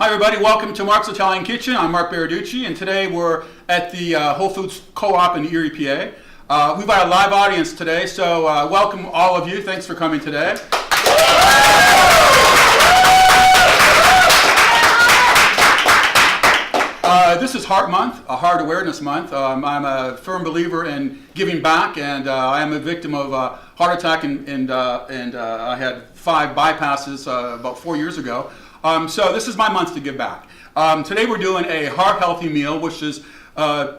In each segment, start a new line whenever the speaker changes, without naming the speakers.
Hi everybody, welcome to Marc's Italian Kitchen. I'm Marc Berarducci, and today we're at the Whole Foods Co-op in Erie, PA. We've got a live audience today, so welcome all of you. Thanks for coming today. This is Heart Month, a Heart Awareness Month. I'm a firm believer in giving back, and I am a victim of a heart attack, and I had 5 bypasses about 4 years ago. So this is my month to give back. Today we're doing a heart-healthy meal, which is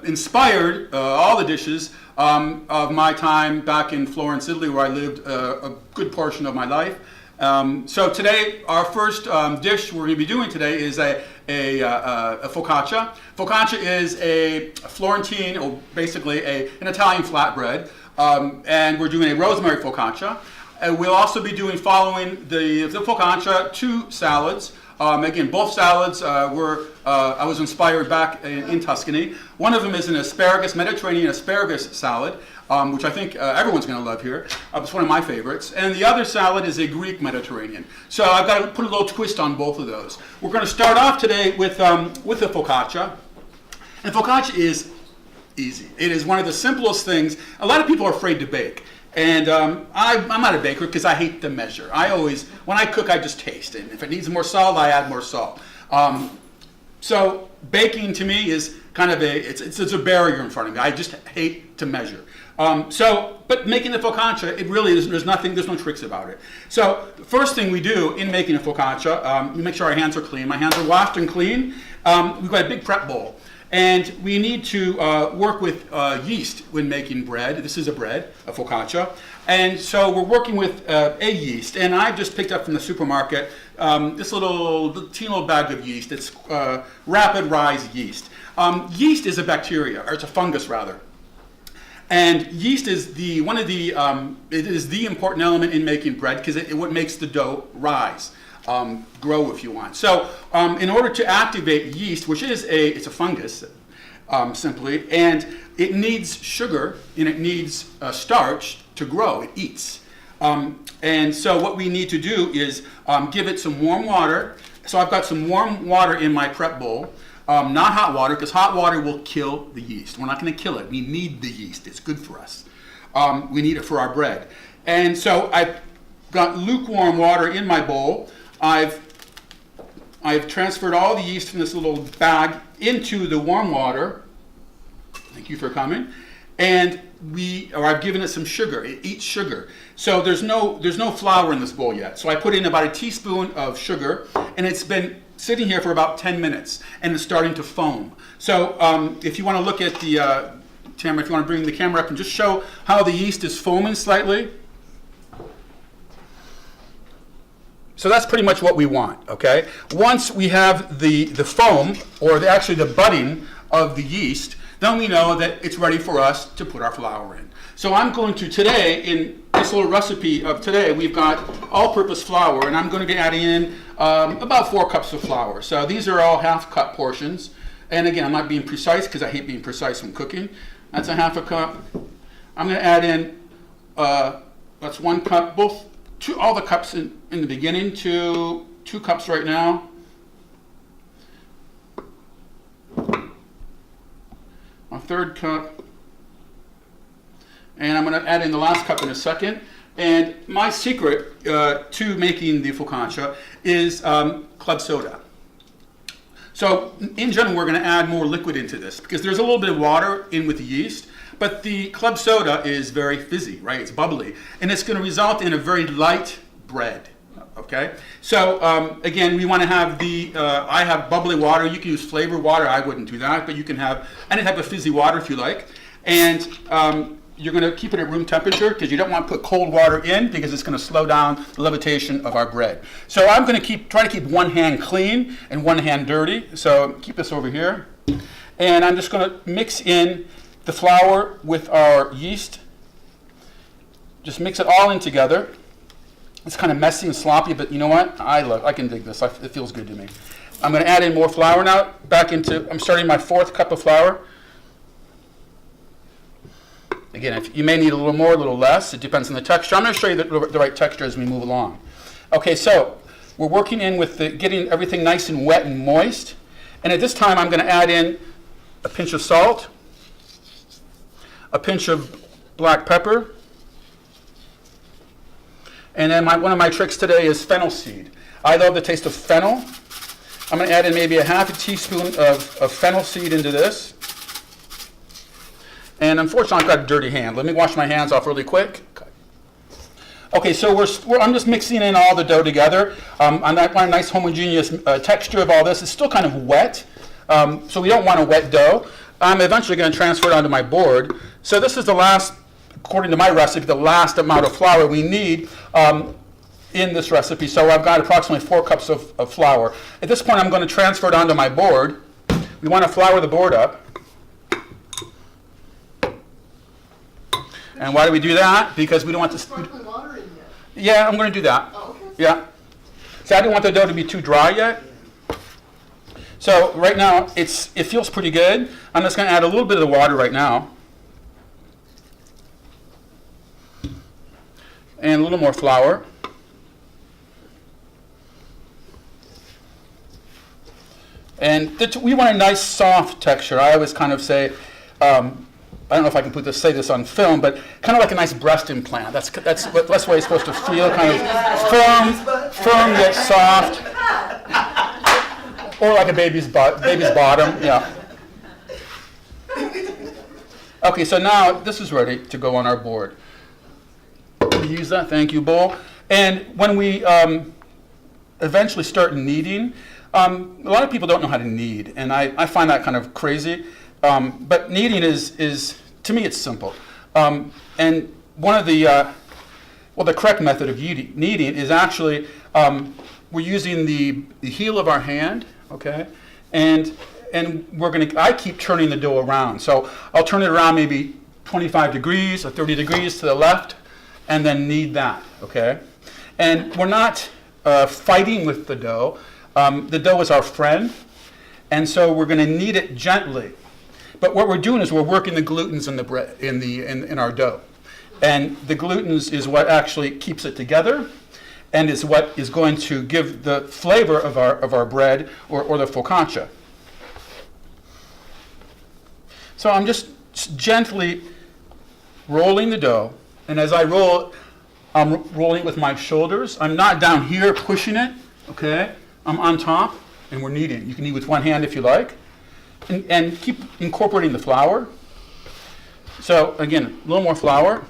inspired, all the dishes, of my time back in Florence, Italy, where I lived a good portion of my life. So today, our first dish we're going to be doing today is a focaccia. Focaccia is a Florentine, or basically an Italian flatbread, and we're doing a rosemary focaccia. We'll also be doing, following the focaccia, 2 salads. Again, both salads I was inspired back in Tuscany. One of them is an Mediterranean asparagus salad, which I think everyone's going to love here. It's one of my favorites. And the other salad is a Greek Mediterranean. So I've got to put a little twist on both of those. We're going to start off today with the focaccia. And focaccia is easy. It is one of the simplest things. A lot of people are afraid to bake. And I'm not a baker because I hate to measure. When I cook, I just taste. And if it needs more salt, I add more salt. So baking to me is kind of it's a barrier in front of me. I just hate to measure. But making the focaccia, it really is, there's no tricks about it. So the first thing we do in making a focaccia, we make sure our hands are clean. My hands are washed and clean. We've got a big prep bowl. And we need to work with yeast when making bread. This is a focaccia. And so we're working with a yeast. And I've just picked up from the supermarket this teeny little bag of yeast. It's rapid rise yeast. Yeast is a bacteria, or it's a fungus rather. And yeast is it is the important element in making bread because it what makes the dough rise. Grow if you want. So in order to activate yeast, which is it's a fungus simply, and it needs sugar and it needs starch to grow. It eats. And so what we need to do is give it some warm water. So I've got some warm water in my prep bowl, not hot water, because hot water will kill the yeast. We're not going to kill it. We need the yeast. It's good for us. We need it for our bread. And so I've got lukewarm water in my bowl. I've transferred all the yeast from this little bag into the warm water. Thank you for coming. And I've given it some sugar. It eats sugar. So there's no flour in this bowl yet. So I put in about a teaspoon of sugar, and it's been sitting here for about 10 minutes, and it's starting to foam. So if you want to look at Tamara, if you want to bring the camera up and just show how the yeast is foaming slightly. So that's pretty much what we want, okay? Once we have the foam, or actually the budding of the yeast, then we know that it's ready for us to put our flour in. So I'm going to today, in this little recipe of today, we've got all-purpose flour, and I'm going to be adding in about 4 cups of flour. So these are all half-cup portions. And again, I'm not being precise because I hate being precise when cooking. That's a half a cup. I'm going to add in, that's 1 cup, all the cups in the beginning, 2 cups right now. A 3rd cup. And I'm going to add in the last cup in a second. And my secret to making the focaccia is club soda. So in general, we're going to add more liquid into this because there's a little bit of water in with the yeast. But the club soda is very fizzy, right? It's bubbly. And it's going to result in a very light bread, okay? So, again, we want to have I have bubbly water. You can use flavored water. I wouldn't do that, but you can have any type of fizzy water if you like. And you're going to keep it at room temperature because you don't want to put cold water in because it's going to slow down the levitation of our bread. So I'm going to try to keep one hand clean and one hand dirty. So keep this over here. And I'm just going to mix in the flour with our yeast. Just mix it all in together. It's kind of messy and sloppy, but you know what? I can dig this. It feels good to me. I'm going to add in more flour now. I'm starting my 4th cup of flour. Again, you may need a little more, a little less. It depends on the texture. I'm going to show you the right texture as we move along. Okay, so We're working in with getting everything nice and wet and moist. And at this time, I'm going to add in a pinch of salt, a pinch of black pepper, and then one of my tricks today is fennel seed. I love the taste of fennel. I'm going to add in maybe a half a teaspoon of fennel seed into this. And unfortunately, I've got a dirty hand. Let me wash my hands off really quick. Okay, so I'm just mixing in all the dough together. I want a nice homogeneous texture of all this. It's still kind of wet, so we don't want a wet dough. I'm eventually going to transfer it onto my board. So this is the last, according to my recipe, the last amount of flour we need in this recipe. So I've got approximately 4 cups of flour. At this point, I'm going to transfer it onto my board. We want to flour the board up. And why do we do that? Because we don't want to...
Sparkling water in yet?
Yeah, I'm going to do that.
Oh, okay.
Yeah. So I don't want the dough to be too dry yet. So right now, it feels pretty good. I'm just going to add a little bit of the water right now. And a little more flour. And we want a nice soft texture. I always kind of say, I don't know if I can say this on film, but kind of like a nice breast implant. That's the way it's supposed to feel, kind of firm yet soft, or like a baby's bottom. Yeah. Okay, so now this is ready to go on our board. Use that, thank you, bowl. And when we eventually start kneading, a lot of people don't know how to knead, and I find that kind of crazy. But kneading is to me, it's simple. And one of the correct method of kneading is actually we're using the heel of our hand, okay, and I keep turning the dough around. So I'll turn it around maybe 25 degrees or 30 degrees to the left, and then knead that, okay. And we're not fighting with the dough. The dough is our friend, and so we're going to knead it gently. But what we're doing is we're working the glutens in the bread in our dough, and the glutens is what actually keeps it together, and is what is going to give the flavor of our bread or the focaccia. So I'm just gently rolling the dough, and as I roll, I'm rolling with my shoulders. I'm not down here pushing it. Okay, I'm on top, and we're kneading. You can knead with one hand if you like. And keep incorporating the flour. So again, a little more flour.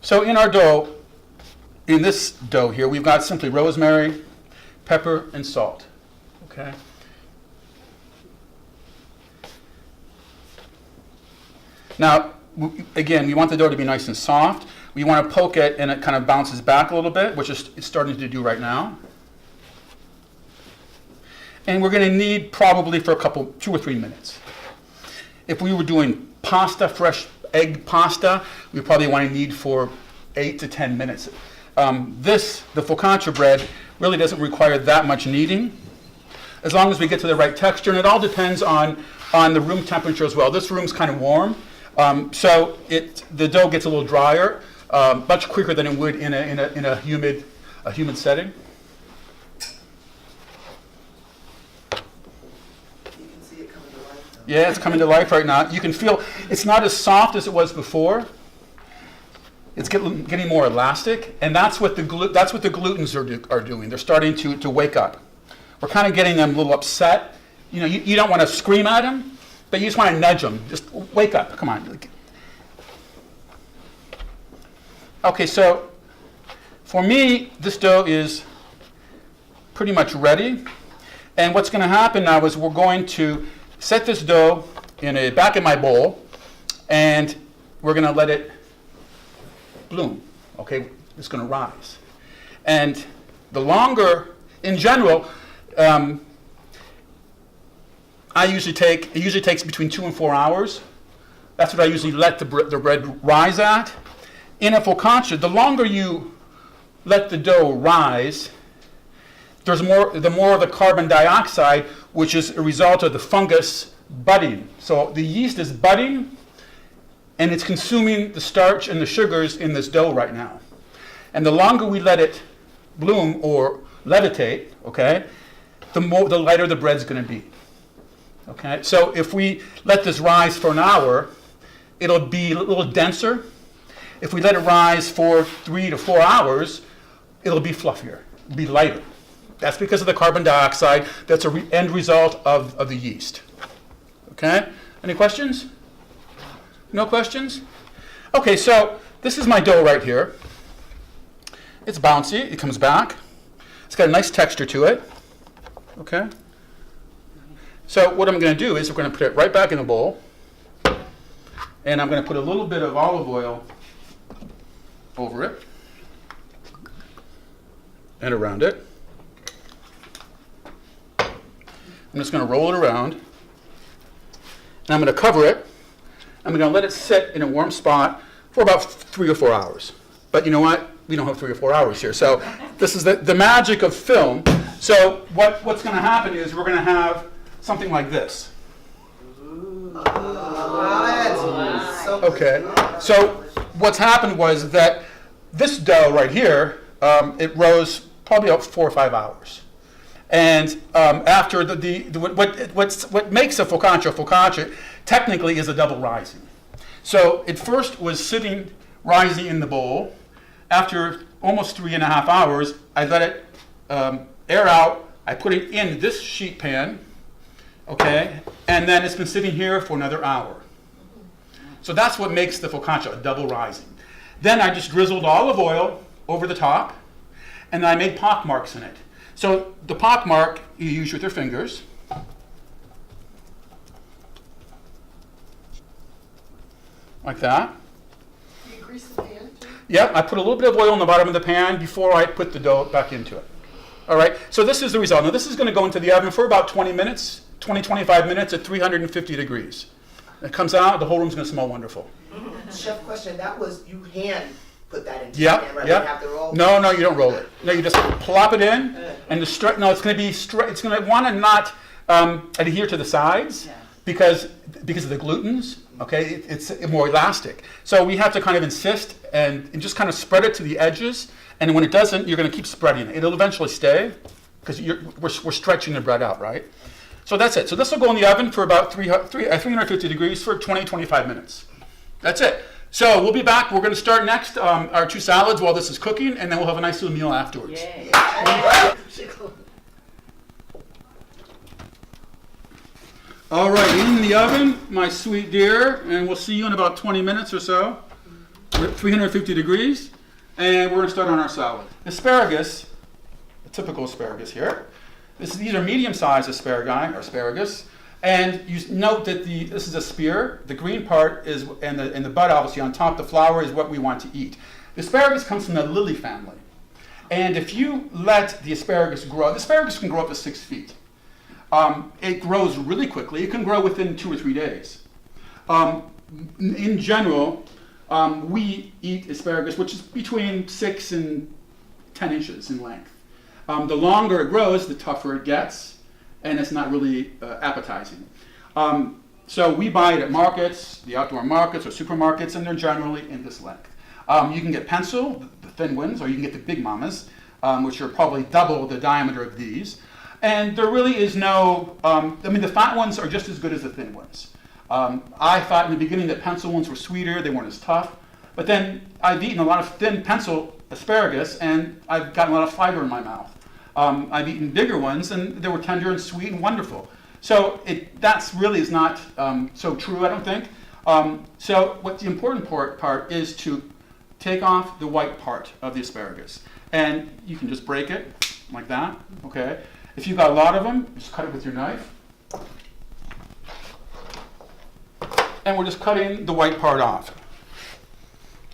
So in our dough, in this dough here, we've got simply rosemary, pepper, and salt. Okay. Now, again, we want the dough to be nice and soft. We want to poke it and it kind of bounces back a little bit, which it's starting to do right now. And we're going to knead probably for 2 or 3 minutes. If we were doing pasta, fresh egg pasta, we probably want to knead for 8 to 10 minutes. The focaccia bread, really doesn't require that much kneading, as long as we get to the right texture. And it all depends on the room temperature as well. This room's kind of warm, so the dough gets a little drier. Much quicker than it would in a humid setting.
You can see it coming to life now.
Yeah, it's coming to life right now. You can feel it's not as soft as it was before. It's getting more elastic, and that's what the glutens are doing. They're starting to wake up. We're kind of getting them a little upset. You don't want to scream at them, but you just want to nudge them. Just wake up. Come on. Okay, so for me, this dough is pretty much ready. And what's going to happen now is we're going to set this dough back in my bowl, and we're going to let it bloom. Okay, it's going to rise. And the longer, in general, it usually takes between 2 and 4 hours. That's what I usually let the bread rise at. In a focaccia, the longer you let the dough rise, the more of the carbon dioxide, which is a result of the fungus budding. So the yeast is budding, and it's consuming the starch and the sugars in this dough right now. And the longer we let it bloom or levitate, okay, the lighter the bread's going to be. Okay, so if we let this rise for an hour, it'll be a little denser. If we let it rise for 3 to 4 hours, it'll be fluffier, be lighter. That's because of the carbon dioxide. That's an end result of the yeast. Okay, any questions? No questions? Okay, so this is my dough right here. It's bouncy, it comes back. It's got a nice texture to it. Okay? So what I'm going to do is we're going to put it right back in the bowl. And I'm going to put a little bit of olive oil over it and around it. I'm just going to roll it around. And I'm going to cover it. I'm going to let it sit in a warm spot for about 3 or 4 hours. But you know what? We don't have 3 or 4 hours here. So this is the magic of film. So what's going to happen is we're going to have something like this. Okay. So what's happened was that this dough right here, it rose probably about 4 or 5 hours. And after what makes a focaccia technically is a double rising. So it first was sitting rising in the bowl. After almost 3.5 hours, I let it air out. I put it in this sheet pan, okay, and then it's been sitting here for another hour. So that's what makes the focaccia a double rising. Then I just drizzled olive oil over the top, and I made pock marks in it. So the pock mark you use with your fingers. Like that.
Do you grease the pan too?
Yep, I put a little bit of oil in the bottom of the pan before I put the dough back into it. All right, so this is the result. Now this is going to go into the oven for about 20 minutes, 20-25 minutes at 350 degrees. It comes out, the whole room's going to smell wonderful.
Chef, question, that was, you hand put that into
Yep,
the pan, right?
yep.
You have to roll?
No, you don't roll it. No, you just plop it in, and it's going to be it's going to want to not adhere to the sides because of the glutens. Okay, it's more elastic. So we have to kind of insist and just kind of spread it to the edges. And when it doesn't, you're going to keep spreading it. It'll eventually stay because we're stretching the bread out, right? So that's it. So this will go in the oven for about 350 degrees for 20-25 minutes. That's it. So we'll be back. We're going to start next our 2 salads while this is cooking, and then we'll have a nice little meal afterwards.
Yeah.
All right, in the oven, my sweet dear, and we'll see you in about 20 minutes or so. We're at 350 degrees, and we're going to start on our salad. Asparagus, a typical asparagus here. These are medium-sized asparagus, and you note that this is a spear. The green part is, and the bud obviously on top, the flower is what we want to eat. The asparagus comes from the lily family, and if you let the asparagus grow, the asparagus can grow up to 6 feet. It grows really quickly. It can grow within 2 or 3 days. In general, we eat asparagus, which is between 6 and 10 inches in length. The longer it grows, the tougher it gets, and it's not really appetizing. So we buy it at markets, the outdoor markets or supermarkets, and they're generally in this length. You can get pencil, the thin ones, or you can get the big mamas, which are probably double the diameter of these. And there really is no, the fat ones are just as good as the thin ones. I thought in the beginning that pencil ones were sweeter, they weren't as tough. But then I've eaten a lot of thin pencil asparagus, and I've gotten a lot of fiber in my mouth. I've eaten bigger ones, and they were tender and sweet and wonderful. So that's really is not so true, I don't think. So what the important part is to take off the white part of the asparagus. And you can just break it like that, okay? If you've got a lot of them, just cut it with your knife. And we're just cutting the white part off.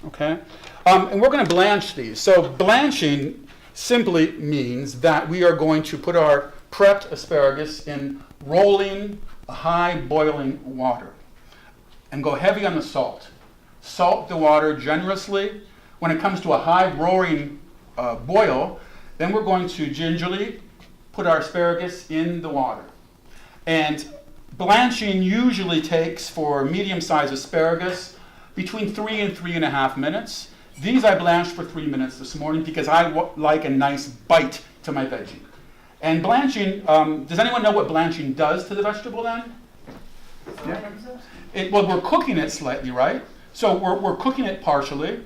Okay? And we're going to blanch these. So blanching simply means that we are going to put our prepped asparagus in rolling, high boiling water. And go heavy on the salt. Salt the water generously. When it comes to a high roaring boil, then we're going to gingerly put our asparagus in the water. And blanching usually takes, for medium-sized asparagus, between 3 and 3.5 minutes. These I blanched for 3 minutes this morning because I like a nice bite to my veggie. And blanching, does anyone know what blanching does to the vegetable then? Yeah. Well, we're cooking it slightly, right? So we're cooking it partially.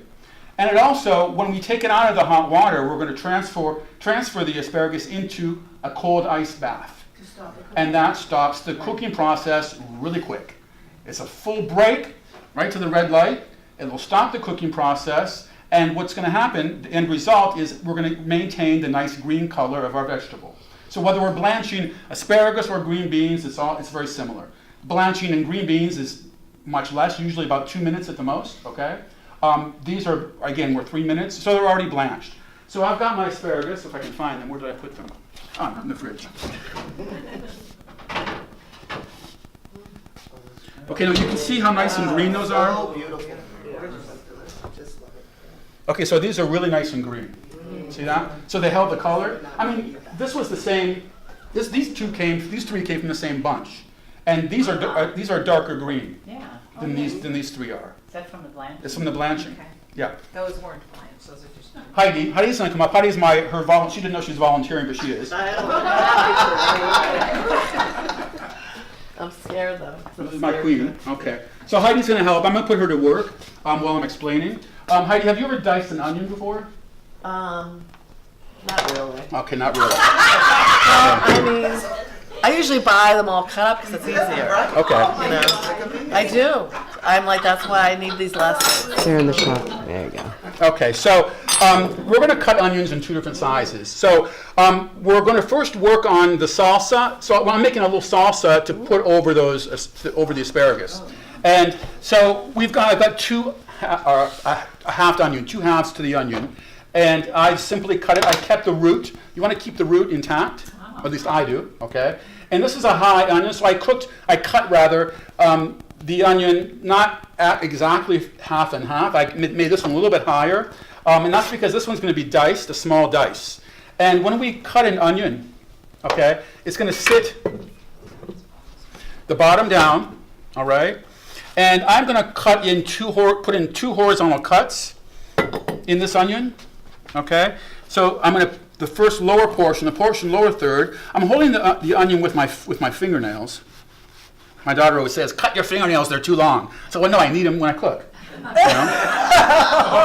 And it also, when we take it out of the hot water, we're going to transfer the asparagus into a cold ice bath. And that stops the cooking process really quick. It's a full break, right to the red light. It will stop the cooking process. And what's going to happen, the end result is we're going to maintain the nice green color of our vegetable. So whether we're blanching asparagus or green beans, it's very similar. Blanching in green beans is much less, usually about 2 minutes at the most, okay? These are, again, we're 3 minutes, so they're already blanched. So I've got my asparagus, if I can find them. Where did I put them? Oh, in the fridge. Okay, now you can see how nice and green those are.
Oh, beautiful.
Okay, so these are really nice and green. See that? So they held the color. I mean, this was the same. These three came from the same bunch, and these are darker green than these three are.
Is that from the blanching?
It's from the blanching.
Okay.
Yeah.
Those weren't blanched. Those are just.
Heidi's gonna come up. Heidi's she didn't know she's volunteering, but she is.
I'm scared though.
This is my queen. Okay. So Heidi's gonna help. I'm gonna put her to work while I'm explaining. Heidi, have you ever diced an onion before?
Not really.
Okay, not really.
I mean, I usually buy them all cut up because it's easier.
Okay.
You know, I do. I'm like, that's why I need these lessons.
They're in the shop. There you go.
Okay, so we're going to cut onions in 2 different sizes. So we're going to first work on the salsa. So I'm making a little salsa to put over over the asparagus. And so I've got a halved onion, 2 halves to the onion. And I simply cut it. I kept the root. You want to keep the root intact, or at least I do. Okay. And this is a high onion, so I cut the onion not at exactly half and half. I made this one a little bit higher, and that's because this one's going to be diced, a small dice. And when we cut an onion, okay, it's going to sit the bottom down, all right. And I'm going to put in 2 horizontal cuts in this onion, okay. So I'm going to the first lower portion, the portion lower third. I'm holding the onion with my fingernails. My daughter always says, "Cut your fingernails; they're too long." So, well, no, I need them when I cook. You know?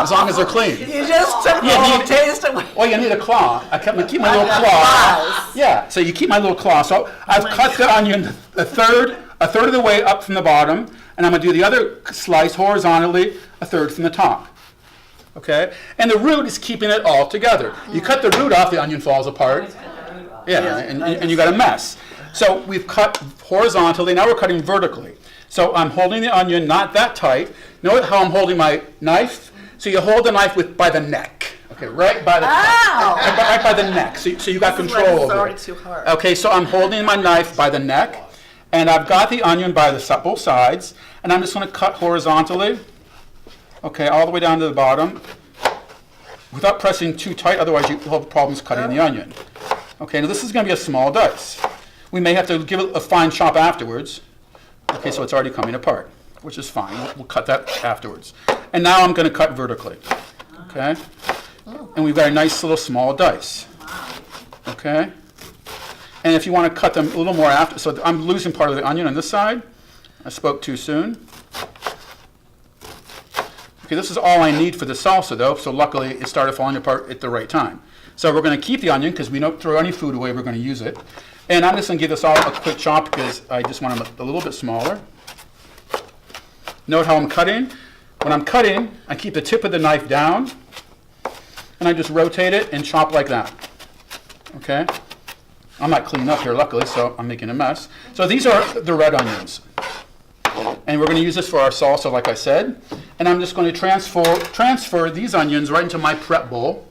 As long as they're clean.
You just took the whole taste away.
Well, you need a claw. I keep my little claw. Yeah, so you keep my little claw. So I've cut the onion a third of the way up from the bottom, and I'm going to do the other slice horizontally, a third from the top. Okay? And the root is keeping it all together. You cut the root off, the onion falls apart. Yeah, and you got a mess. So we've cut horizontally, now we're cutting vertically. So I'm holding the onion not that tight. Note how I'm holding my knife? So you hold the knife by the neck. Okay, right by the right by the neck. So you got control over it.
Too hard.
Okay, so I'm holding my knife by the neck, and I've got the onion by both sides, and I'm just going to cut horizontally. Okay, all the way down to the bottom, without pressing too tight, otherwise you'll have problems cutting the onion. Okay, now this is going to be a small dice. We may have to give it a fine chop afterwards. Okay, so it's already coming apart, which is fine. We'll cut that afterwards. And now I'm going to cut vertically. Okay? And we've got a nice little small dice. Okay? And if you want to cut them a little more after, so I'm losing part of the onion on this side. I spoke too soon. Okay, this is all I need for the salsa, though, so luckily it started falling apart at the right time. So we're going to keep the onion because we don't throw any food away, we're going to use it. And I'm just going to give this all a quick chop because I just want them a little bit smaller. Note how I'm cutting. When I'm cutting, I keep the tip of the knife down, and I just rotate it and chop like that. Okay? I'm not cleaning up here, luckily, so I'm making a mess. So these are the red onions. And we're going to use this for our salsa, like I said. And I'm just going to transfer these onions right into my prep bowl.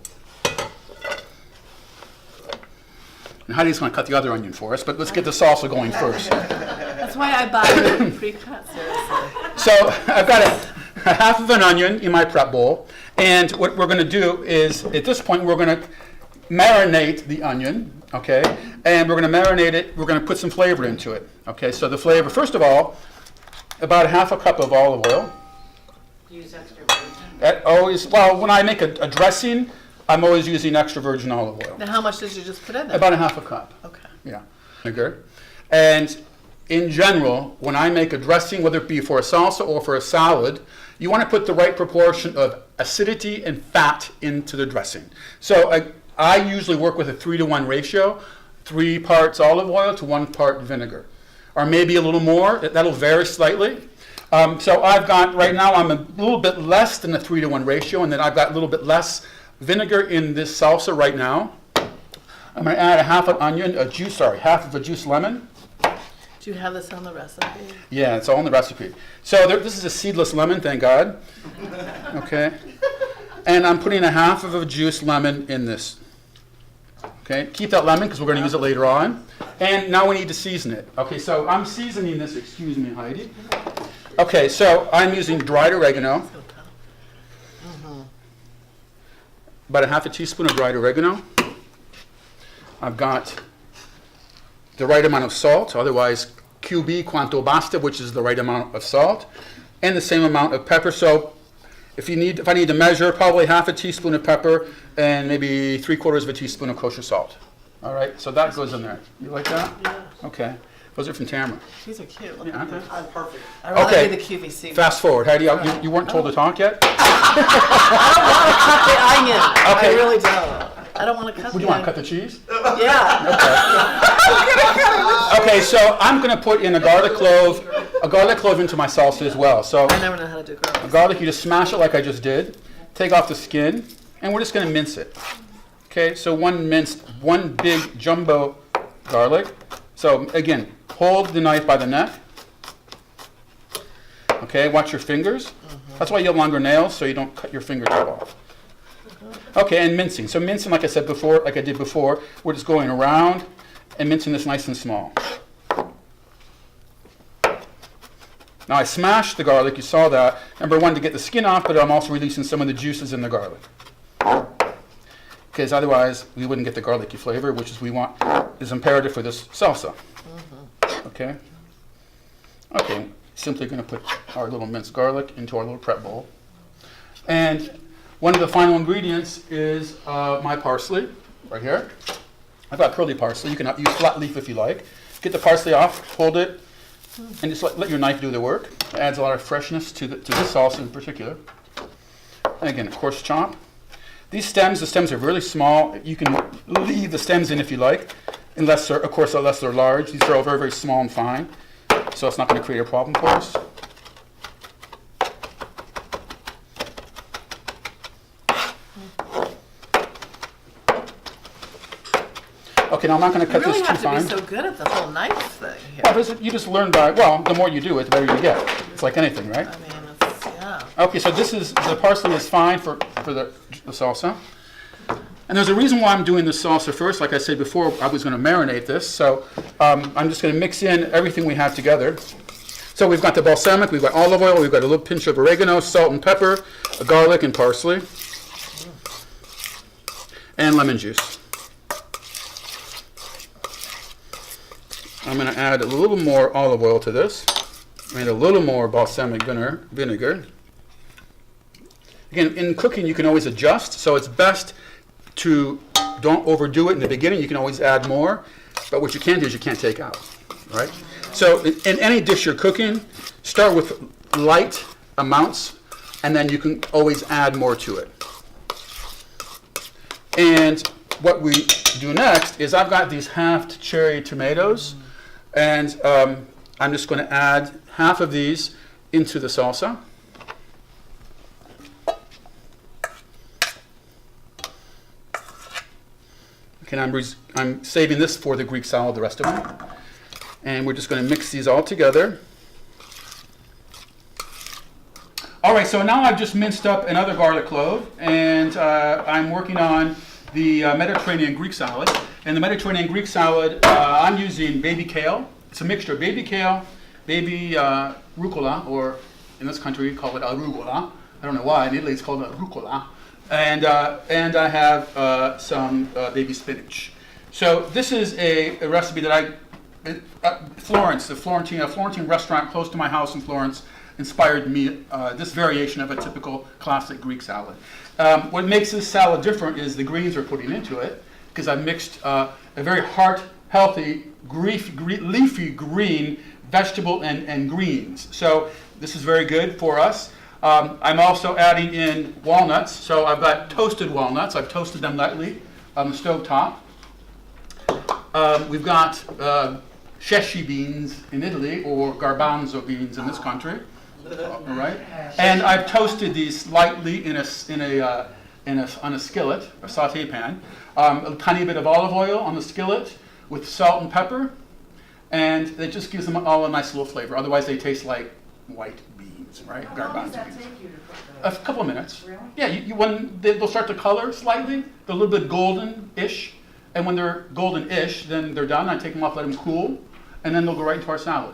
And Heidi's going to cut the other onion for us, but let's get the salsa going first.
That's why I buy them pre-cut, seriously.
So I've got a half of an onion in my prep bowl. And what we're going to do is, at this point, we're going to marinate the onion, okay? And we're going to marinate it. We're going to put some flavor into it, okay? So the flavor, first of all, about half a cup of olive oil.
Do you use extra virgin?
Always, well, when I make a dressing, I'm always using extra virgin olive oil.
Now, how much did you just put in there?
About a half a cup.
Okay.
Yeah, vinegar. And in general, when I make a dressing, whether it be for a salsa or for a salad, you want to put the right proportion of acidity and fat into the dressing. So I usually work with a 3-to-1 ratio, 3 parts olive oil to 1 part vinegar, or maybe a little more. That'll vary slightly. So I've got, right now, I'm a little bit less than a 3-to-1 ratio, and then I've got a little bit less vinegar in this salsa right now. I'm going to add half of a juiced lemon.
Do you have this on the recipe?
Yeah, it's all in the recipe. So this is a seedless lemon, thank God. Okay. And I'm putting a half of a juiced lemon in this. Okay, keep that lemon because we're going to use it later on. And now we need to season it. Okay, so I'm seasoning this, excuse me, Heidi. Okay, so I'm using dried oregano. About a half a teaspoon of dried oregano. I've got the right amount of salt, otherwise QB quanto basta, which is the right amount of salt, and the same amount of pepper. So if I need to measure, probably half a teaspoon of pepper and maybe 3/4 of a teaspoon of kosher salt. All right, so that goes in there. You like that?
Yeah.
Okay. Those are from Tamara.
These are cute. Look
Yeah,
at
okay.
these.
I'm perfect.
I'd rather
Okay.
be the QVC.
Fast forward. Heidi, you weren't told to talk yet?
I don't want to cut the onion.
Okay.
I really don't. I don't want to cut
Would
the
you want to
onion.
cut the cheese?
Yeah.
Okay, so I'm going to put in a garlic clove into my salsa as well. So
I never know how to do garlic.
garlic, you just smash it like I just did. Take off the skin, and we're just going to mince it. Okay, so one big jumbo garlic. So again, hold the knife by the neck. Okay, watch your fingers. That's why you have longer nails, so you don't cut your fingertip off. Okay, and mincing. So mincing, like I said before, like I did before, we're just going around and mincing this nice and small. Now I smashed the garlic, you saw that. Number one, to get the skin off, but I'm also releasing some of the juices in the garlic. Because otherwise, we wouldn't get the garlicky flavor, which is imperative for this salsa. Okay? Okay, simply going to put our little minced garlic into our little prep bowl. And one of the final ingredients is my parsley, right here. I've got curly parsley. You can use flat leaf if you like. Get the parsley off, hold it, and just let your knife do the work. It adds a lot of freshness to the salsa in particular. And again, coarse chop. The stems are really small. You can leave the stems in if you like, unless they're large. These are all very, very small and fine, so it's not going to create a problem for us. Okay, now I'm not going to
You
cut
really
this too
have to be
fine.
so good at the whole knife thing here.
Well, you just learn the more you do it, the better you get. It's like anything, right?
I mean, it's, yeah.
Okay, so the parsley is fine for the salsa. And there's a reason why I'm doing the salsa first. Like I said before, I was going to marinate this. So I'm just going to mix in everything we have together. So we've got the balsamic, we've got olive oil, we've got a little pinch of oregano, salt and pepper, garlic and parsley, and lemon juice. I'm going to add a little more olive oil to this, and a little more balsamic vinegar. Again, in cooking, you can always adjust, so it's best to don't overdo it in the beginning. You can always add more, but what you can't do is you can't take out, right? So in any dish you're cooking, start with light amounts, and then you can always add more to it. And what we do next is I've got these halved cherry tomatoes, and I'm just going to add half of these into the salsa. Okay, I'm saving this for the Greek salad, the rest of them. And we're just going to mix these all together. All right, so now I've just minced up another garlic clove, and I'm working on the Mediterranean Greek salad. And the Mediterranean Greek salad, I'm using baby kale. It's a mixture of baby kale, baby rucola, or in this country we call it arugula. I don't know why, in Italy it's called rucola. And I have some baby spinach. So this is a recipe that Florence, a Florentine restaurant close to my house in Florence, inspired me this variation of a typical classic Greek salad. What makes this salad different is the greens we're putting into it, because I've mixed a very heart-healthy, leafy green vegetable and greens. So this is very good for us. I'm also adding in walnuts. So I've got toasted walnuts. I've toasted them lightly on the stove top. We've got sheshe beans in Italy, or garbanzo beans in this country. All right, and I've toasted these lightly on a skillet, a saute pan. A tiny bit of olive oil on the skillet with salt and pepper, and it just gives them all a nice little flavor. Otherwise, they taste like white beans, right?
How long does
Garbanzo
that
beans.
take you to cook those?
A couple of minutes.
Really?
Yeah, when they'll start to color slightly, they're a little bit golden-ish, and when they're golden-ish, then they're done. I take them off, let them cool, and then they'll go right into our salad.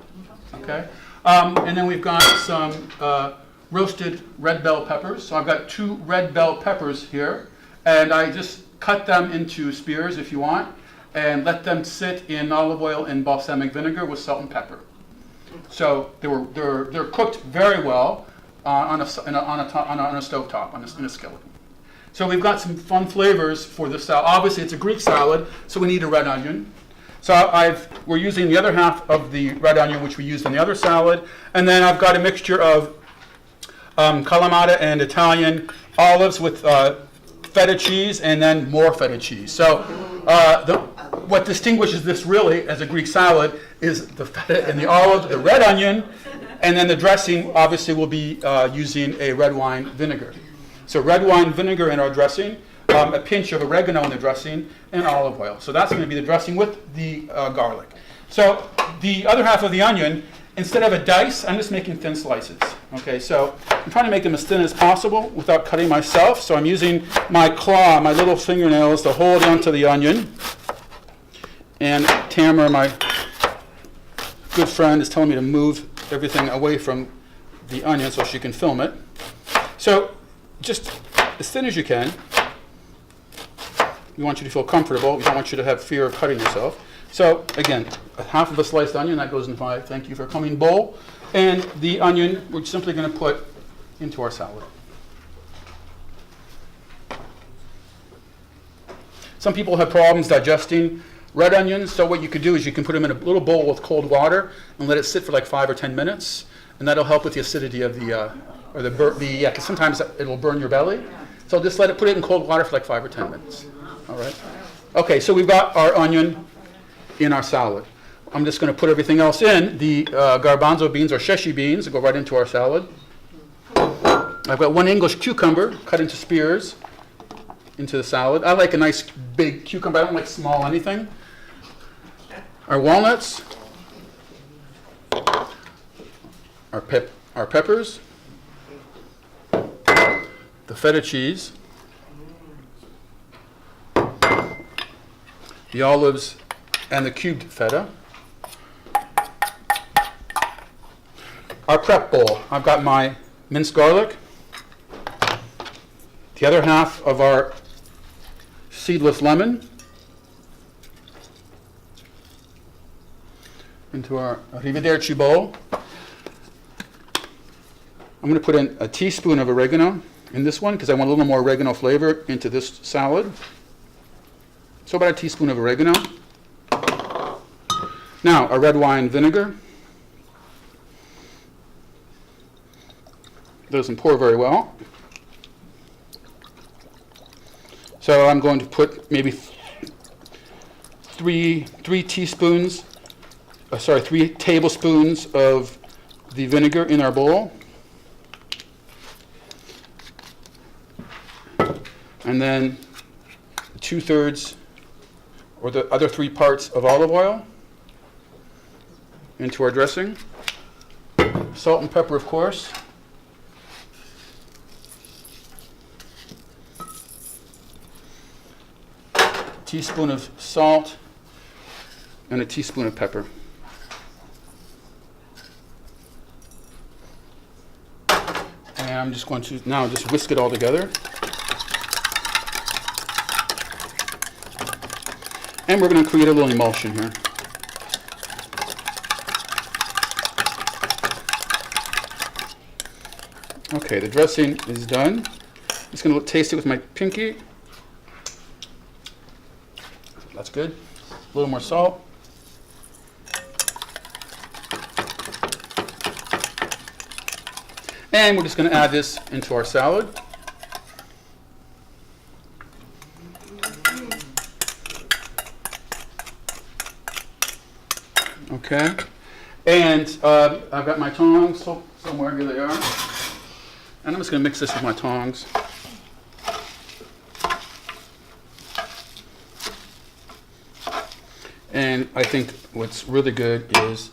Okay. And then we've got some roasted red bell peppers. So I've got 2 red bell peppers here, and I just cut them into spears if you want, and let them sit in olive oil and balsamic vinegar with salt and pepper. So they're cooked very well on a stove top, in a skillet. So we've got some fun flavors for this salad. Obviously, it's a Greek salad, so we need a red onion. So we're using the other half of the red onion, which we used in the other salad. And then I've got a mixture of Kalamata and Italian olives with feta cheese, and then more feta cheese. So what distinguishes this really as a Greek salad is the feta and the olives, the red onion, and then the dressing obviously will be using a red wine vinegar. So red wine vinegar in our dressing, a pinch of oregano in the dressing, and olive oil. So that's going to be the dressing with the garlic. So the other half of the onion, instead of a dice, I'm just making thin slices. Okay, so I'm trying to make them as thin as possible without cutting myself. So I'm using my claw, my little fingernails, to hold onto the onion. And Tamara, my good friend, is telling me to move everything away from the onion so she can film it. So just as thin as you can. We want you to feel comfortable. We don't want you to have fear of cutting yourself. So again, a half of a sliced onion, that goes in my thank you for coming bowl. And the onion, we're simply going to put into our salad. Some people have problems digesting red onions, so what you could do is you can put them in a little bowl with cold water and let it sit for like 5 or 10 minutes, and that'll help with the acidity of because sometimes it'll burn your belly. So just put it in cold water for like 5 or 10 minutes. All right. Okay, so we've got our onion in our salad. I'm just going to put everything else in. The garbanzo beans or sheshe beans go right into our salad. I've got 1 English cucumber cut into spears into the salad. I like a nice big cucumber. I don't like small anything. Our walnuts. Our peppers. The feta cheese. The olives and the cubed feta. Our prep bowl. I've got my minced garlic. The other half of our seedless lemon. Into our arrivederci bowl. I'm going to put in a teaspoon of oregano in this one because I want a little more oregano flavor into this salad. So about a teaspoon of oregano. Now, a red wine vinegar. Doesn't pour very well. So I'm going to put maybe 3 tablespoons of the vinegar in our bowl. And then 2/3 or the other 3 parts of olive oil into our dressing. Salt and pepper, of course. Teaspoon of salt and a teaspoon of pepper. And I'm just going to now just whisk it all together. And we're going to create a little emulsion here. Okay, the dressing is done. I'm just going to taste it with my pinky. That's good. A little more salt. And we're just going to add this into our salad. Okay. And I've got my tongs somewhere. Here they are. And I'm just going to mix this with my tongs. And I think what's really good is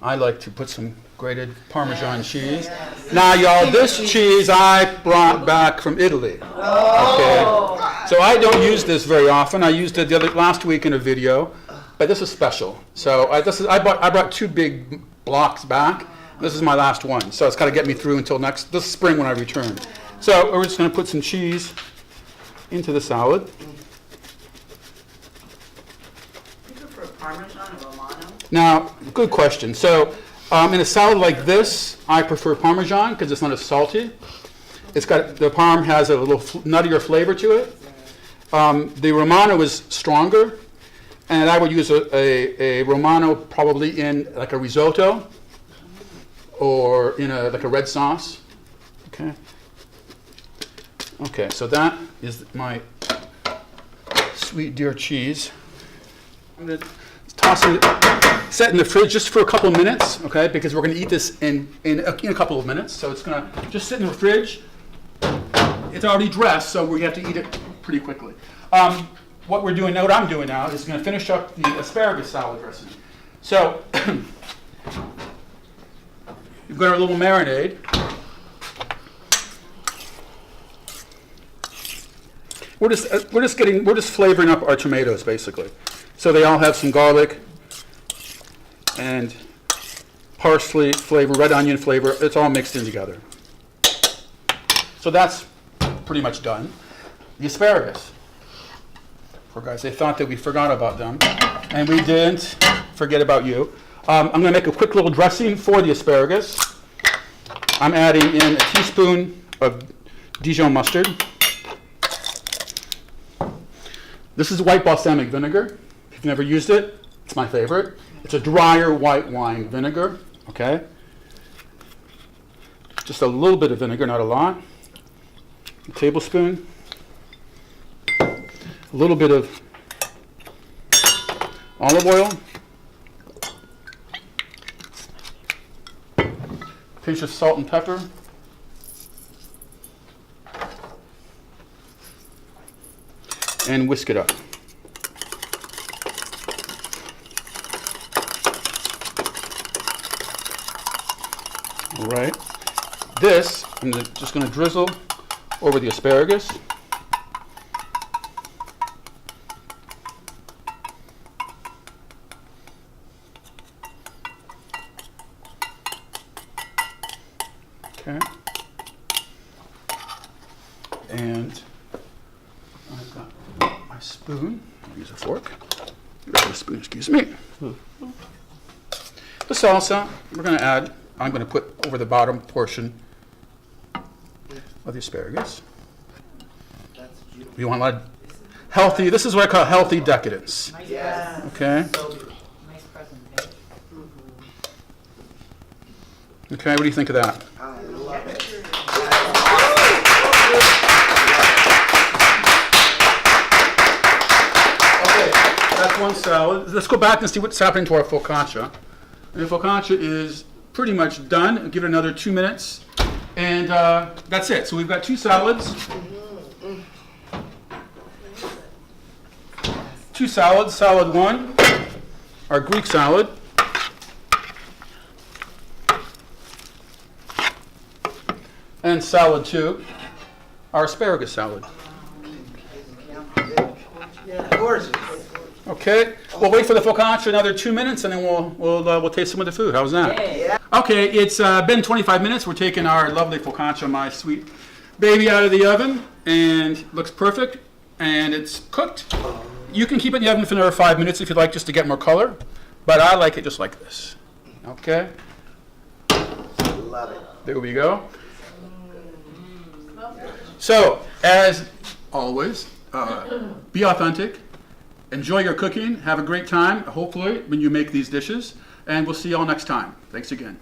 I like to put some grated Parmesan cheese. Now, y'all, this cheese I brought back from Italy. Okay. So I don't use this very often. I used it last week in a video, but this is special. So I brought 2 big blocks back. This is my last one, so it's got to get me through until this spring when I return. So we're just going to put some cheese into the salad.
You prefer Parmesan or Romano?
Now, good question. So in a salad like this, I prefer Parmesan because it's not as salty. The Parm has a little nuttier flavor to it. The Romano is stronger, and I would use a Romano probably in like a risotto or in like a red sauce. Okay. Okay, so that is my sweet dear cheese. I'm going to toss it, set in the fridge just for a couple of minutes, okay? Because we're going to eat this in a couple of minutes. So it's going to just sit in the fridge. It's already dressed, so we have to eat it pretty quickly. What I'm doing now is going to finish up the asparagus salad dressing. So we've got our little marinade. We're just flavoring up our tomatoes basically. So they all have some garlic and parsley flavor, red onion flavor. It's all mixed in together. So that's pretty much done. The asparagus. Poor guys, they thought that we forgot about them, and we didn't forget about you. I'm going to make a quick little dressing for the asparagus. I'm adding in a teaspoon of Dijon mustard. This is white balsamic vinegar. If you've never used it, it's my favorite. It's a drier white wine vinegar, okay? Just a little bit of vinegar, not a lot. A tablespoon. A little bit of olive oil. Pinch of salt and pepper. And whisk it up. All right. This, I'm just going to drizzle over the asparagus. Okay. And I've got my spoon. I'll use a fork. Grab a spoon, excuse me. The salsa, I'm going to put over the bottom portion of the asparagus. You want a lot of healthy, this is what I call healthy decadence.
Nice
Yes.
Okay?
Nice presentation.
Okay, what do you think of that?
I love it.
Okay, that's one salad. Let's go back and see what's happening to our focaccia. And the focaccia is pretty much done. I'll give it another 2 minutes. And that's it. So we've got 2 salads. 2 salads. Salad 1, our Greek salad. And salad 2, our asparagus salad.
Gorgeous.
Okay, we'll wait for the focaccia another 2 minutes, and then we'll taste some of the food. How's that?
Yeah.
Okay, it's been 25 minutes. We're taking our lovely focaccia, my sweet baby, out of the oven, and looks perfect, and it's cooked. You can keep it in the oven for another 5 minutes if you'd like, just to get more color, but I like it just like this. Okay,
Love it.
there we go. So, as always, be authentic, enjoy your cooking, have a great time, hopefully, when you make these dishes, and we'll see y'all next time. Thanks again.